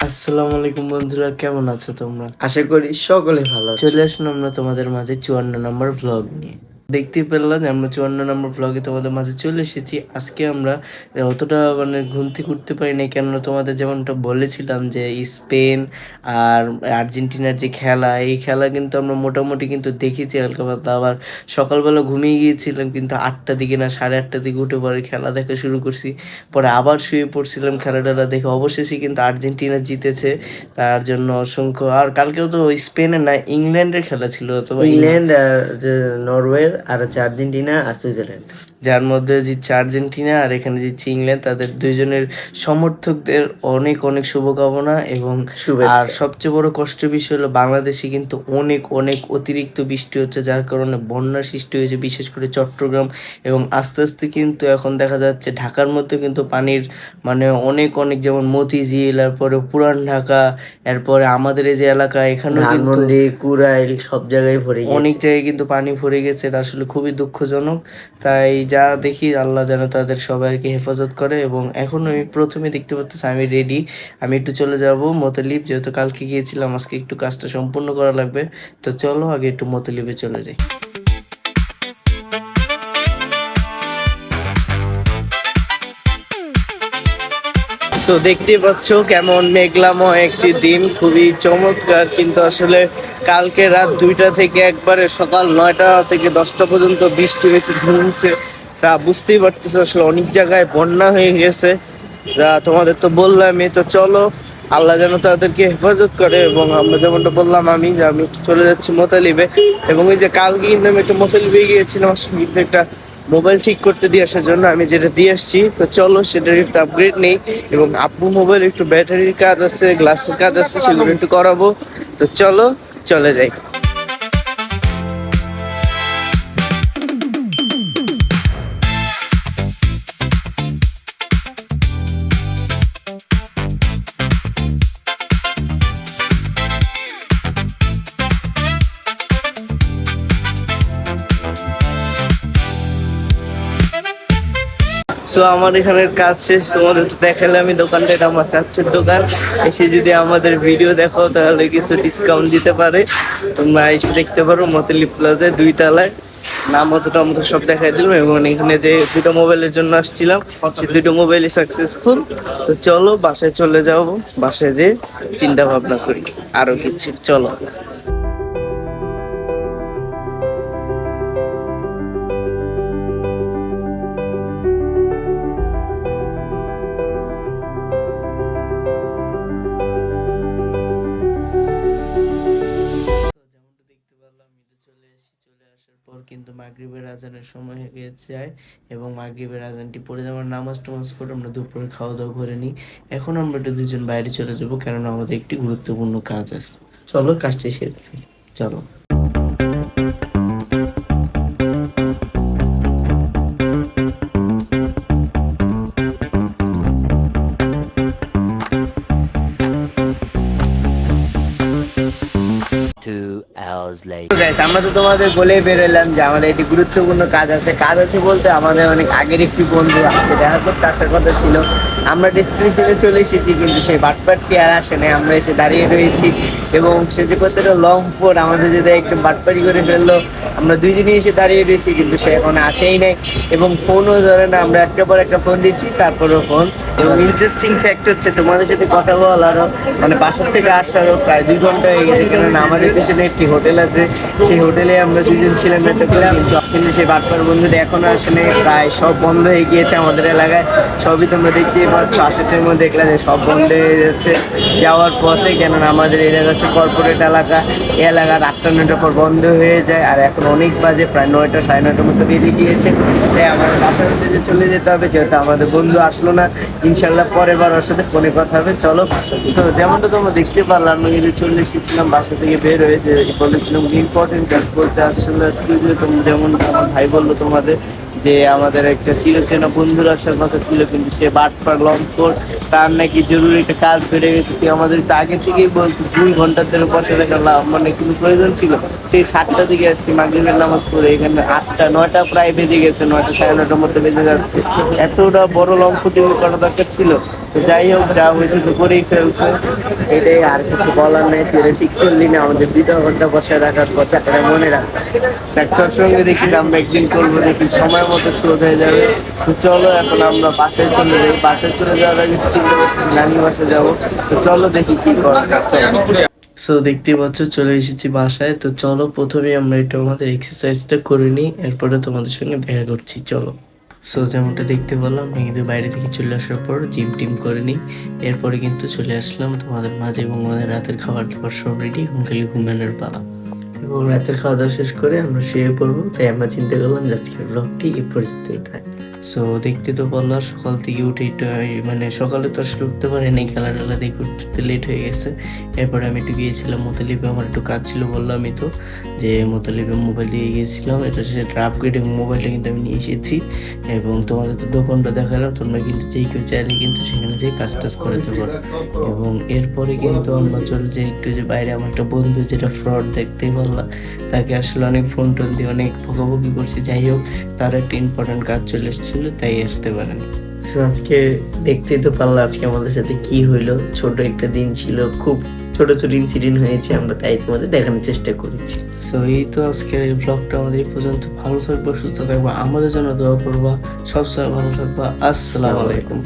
আসসালামু আলাইকুম বন্ধুরা, কেমন আছো তোমরা? আশা করি সকলে ভালো আছে। চলে আসলাম আমরা তোমাদের মাঝে 54 নম্বর ভ্লগ নিয়ে। দেখতেই পেলাম যে আমরা 54 নম্বর ভ্লগে তোমাদের মাঝে চলে এসেছি। আজকে আমরা অতটা ঘুম থেকে উঠতে পারি নাই, কেননা তোমাদের যেমনটা বলেছিলাম যে স্পেন আর আর্জেন্টিনার যে খেলা, এই খেলা কিন্তু আমরা মোটামুটি কিন্তু দেখেছি হালকা পাতলা। আবার সকালবেলা ঘুমিয়ে গিয়েছিলাম, কিন্তু 8টার দিকে না 8:30টার দিকে উঠে পরে খেলা দেখা শুরু করছি। পরে আবার শুয়ে পড়ছিলাম খেলা টেলা দেখে। অবশেষে কিন্তু আর্জেন্টিনা জিতেছে, তার জন্য অসংখ্য। আর কালকেও তো স্পেনের না ইংল্যান্ডের খেলা ছিল, অথবা ইংল্যান্ড আর যে নরওয়ে আর হচ্ছে আর্জেন্টিনা আর সুইজারল্যান্ড। যার মধ্যে জিতছে আর্জেন্টিনা আর এখানে জিতছে ইংল্যান্ড। তাদের দুইজনের সমর্থকদের অনেক অনেক শুভকামনা এবং শুভেচ্ছা। আর সবচেয়ে বড় কষ্টের বিষয় হলো বাংলাদেশে কিন্তু অনেক অনেক অতিরিক্ত বৃষ্টি হচ্ছে, যার কারণে বন্যার সৃষ্টি হয়েছে, বিশেষ করে চট্টগ্রাম। এবং আস্তে আস্তে কিন্তু এখন দেখা যাচ্ছে ঢাকার মধ্যে কিন্তু পানির অনেক অনেক, যেমন মতিঝিল, এরপরে পুরান ঢাকা, এরপরে আমাদের এই যে এলাকা এখানেও কিন্তু ধানমন্ডি, কুড়াইল সব জায়গায় ভরে অনেক গেছে। জায়গায় কিন্তু পানি ভরে গেছে। এটা আসলে খুবই দুঃখজনক। তাই যা দেখি আল্লাহ যেন তাদের সবাইকে হেফাজত করে। এবং এখন আমি প্রথমে দেখতে পাচ্ছি আমি রেডি, আমি একটু চলে যাব মতলিব, যেহেতু কালকে গিয়েছিলাম, আজকে একটু কাজটা সম্পূর্ণ করা লাগবে। তো চলো আগে একটু মতলিবে চলে যাই। সো দেখতেই পাচ্ছ কেমন মেঘলাময় একটি দিন, খুবই চমৎকার। কিন্তু আসলে কালকে রাত 2টা থেকে একবারে সকাল 9টা থেকে 10টা পর্যন্ত বৃষ্টি হয়েছে, ধুমছে। তা বুঝতেই পারতেছো আসলে অনেক জায়গায় বন্যা হয়ে গেছে, যা তোমাদের তো বললামই। তো চলো আল্লাহ যেন তাদেরকে হেফাজত করে। এবং আমরা যেমনটা বললাম আমি যে আমি চলে যাচ্ছি মোতালিবে। এবং এই যে কালকে কিন্তু আমি একটা মোতালিবে গিয়েছিলাম আসলে কিন্তু একটা মোবাইল ঠিক করতে দিয়ে আসার জন্য, আমি যেটা দিয়ে আসছি। তো চলো সেটার একটু আপগ্রেড নেই। এবং আব্বু মোবাইল একটু ব্যাটারির কাজ আছে, গ্লাসের কাজ আছে, সেগুলো একটু করাবো। তো চলো চলে যাই। সো আমার এখানের কাজ শেষ, তোমাদের তো দেখালে আমি দোকানটা, এটা আমার চাচ্চুর দোকান। এসে যদি আমাদের ভিডিও দেখো তাহলে কিছু ডিসকাউন্ট দিতে পারে। তোমরা এসে দেখতে পারো মতলিব প্লাজায় 2 তলায়। নাম অতটা আমাদের সব দেখাই দিলাম। এবং এখানে যে 2টো মোবাইলের জন্য আসছিলাম, সেই 2টো মোবাইলই সাকসেসফুল। তো চলো বাসায় চলে যাবো, বাসায় যেয়ে চিন্তা ভাবনা করি আরো কিছু। চলো। যেমনটা দেখতে পারলাম চলে আসার পর কিন্তু মাগরিবের আজানের সময় হয়ে গেছে। এবং মাগরিবের আজানটি পড়ে যাওয়ার নামাজ টামাজ পড়ে আমরা দুপুরে খাওয়া দাওয়া করে নিই। এখন আমরা একটু দুজন বাইরে চলে যাব, কেননা আমাদের একটি গুরুত্বপূর্ণ কাজ আছে। চলো কাজটি সেরে ফেলি, চলো। আমরা তো তোমাদের বলেই বেরোলাম যে আমাদের একটি গুরুত্বপূর্ণ কাজ আছে। কাজ আছে বলতে আমাদের অনেক আগের একটি বন্ধু আজকে দেখা করতে আসার কথা ছিল। আমরা ডেস্টিনেশনে চলে এসেছি, কিন্তু সেই বাটপাটটি আর আসে নাই। আমরা এসে দাঁড়িয়ে রয়েছি এবং সে যে কতটা লং পর আমাদের যদি একদম বাটপাটি করে ফেললো। আমরা দুইজনই এসে দাঁড়িয়ে রয়েছি, কিন্তু সে এখন আসেই নাই এবং ফোনও ধরে না। আমরা একটার পর একটা ফোন দিচ্ছি, তারপরেও ফোন। এবং ইন্টারেস্টিং ফ্যাক্ট হচ্ছে তোমাদের সাথে কথা বলারও বাসার থেকে আসারও প্রায় 2 ঘন্টা হয়ে গেছে, কারণ আমাদের পিছনে একটি হোটেল আছে, সেই হোটেলে আমরা দুজন ছিলাম কিন্তু সেই বাটপার বন্ধুটা এখনো আসলে প্রায় সব বন্ধ হয়ে গিয়েছে আমাদের এলাকায়। সবই তোমরা দেখতেই পাচ্ছ, আসার মধ্যে দেখলাম যে সব বন্ধ হয়ে যাচ্ছে যাওয়ার পথে, কেননা আমাদের এই জায়গা হচ্ছে কর্পোরেট এলাকা। এই এলাকার 8টা 9টার পর বন্ধ হয়ে যায়। আর এখন অনেক বাজে, প্রায় 9টা 9:30টার মতো বেজে গিয়েছে। তাই আমাদের বাসার মধ্যে চলে যেতে হবে, যেহেতু আমাদের বন্ধু আসলো না। ইনশাল্লাহ পরের বার ওর সাথে ফোনে কথা হবে। চলো। তো যেমনটা তোমরা দেখতে পারলাম, আমি কিন্তু চলে এসেছিলাম বাসা থেকে বের হয়ে, যে বলেছিলাম ইম্পর্টেন্ট কাজ বলতে আসলে যেমন আমার ভাই বললো তোমাদের যে আমাদের একটা চিরচেনা বন্ধুর আসার কথা ছিল, কিন্তু সে বাটপার লম্পট, তার নাকি জরুরি একটা কাজ বেড়ে গেছে। তুই আমাদের তো আগে থেকেই বলতো 2 ঘন্টার জন্য বসে থাকার কিন্তু প্রয়োজন ছিল। সেই 7টা দিকে আসছি মাগরিবের নামাজ পড়ে, এখানে 8টা 9টা প্রায় বেজে গেছে, 9টা 9:30টার মধ্যে বেজে যাচ্ছে। এতটা বড় লম্পটি করা দরকার ছিল? তো যাই হোক, যা হয়েছে তো করেই ফেলছে, এটাই, আর কিছু বলার নেই। তুই এটা ঠিক করলি না, আমাদের 2 ঘন্টা বসায় রাখার কথা, এটা মনে রাখ। ডাক্তার সঙ্গে দেখিস আমরা একদিন করবো, দেখি সময় মতো শোধ হয়ে যাবে। তো চলো এখন আমরা বাসায় চলে যাই। বাসায় চলে যাওয়ার আগে একটু চিন্তা করতেছি নানি বাসায় যাবো। তো চলো দেখি কি করা যায়। সো দেখতে পাচ্ছ চলে এসেছি বাসায়। তো চলো প্রথমে আমরা একটু আমাদের এক্সারসাইজটা করে নিই, এরপরে তোমাদের সঙ্গে দেখা করছি, চলো। সো যেমনটা দেখতে পেলাম, আমি কিন্তু বাইরে থেকে চলে আসার পর জিম টিম করে নিই, এরপরে কিন্তু চলে আসলাম তোমাদের মাঝে, এবং আমাদের রাতের খাবার দাবার সব রেডি, এখন খালি ঘুমানোর পালা। এবং রাতের খাওয়া দাওয়া শেষ করে আমরা শুয়ে পড়বো, তাই আমরা চিন্তা করলাম যে আজকের ব্লগটি এই পর্যন্তই থাক। সো দেখতে তো বললাম সকাল থেকে উঠে একটু মানে সকালে তো আসলে উঠতে পারিনি, খেলা টেলা দেখে উঠতে লেট হয়ে গেছে। এরপরে আমি একটু গিয়েছিলাম মোতালিবে, আমার একটু কাজ ছিল, বললামই তো যে মোতালিবে মোবাইল দিয়ে গিয়েছিলাম, এটা সেটা আপগ্রেড এবং মোবাইলটা কিন্তু আমি নিয়ে এসেছি। এবং তোমাদের তো দোকানটা দেখালাম, তোমরা কিন্তু যেই কেউ চাইলে কিন্তু সেখানে যেয়ে কাজ টাজ করাতে পারো। এবং এরপরে কিন্তু আমরা চলে যাই একটু যে বাইরে, আমার একটা বন্ধু যেটা ফ্রড দেখতেই পারলাম, তাকে আসলে অনেক ফোন টোন দিয়ে অনেক বকাবকি করছি। যাই হোক, তার একটা ইম্পর্টেন্ট কাজ চলে এসেছিল, তাই আসতে পারেনি। সো আজকে দেখতেই তো পারলাম আজকে আমাদের সাথে কি হইলো। ছোট একটা দিন ছিল, খুব ছোট ছোট ইনসিডেন্ট হয়েছে, আমরা তাই তোমাদের দেখানোর চেষ্টা করেছি। সো এই তো আজকের এই ব্লগটা আমাদের এই পর্যন্ত। ভালো থাকবো, সুস্থ থাকবো, আমাদের জন্য দোয়া করবা, সবসময় ভালো থাকবা। আসসালামু আলাইকুম।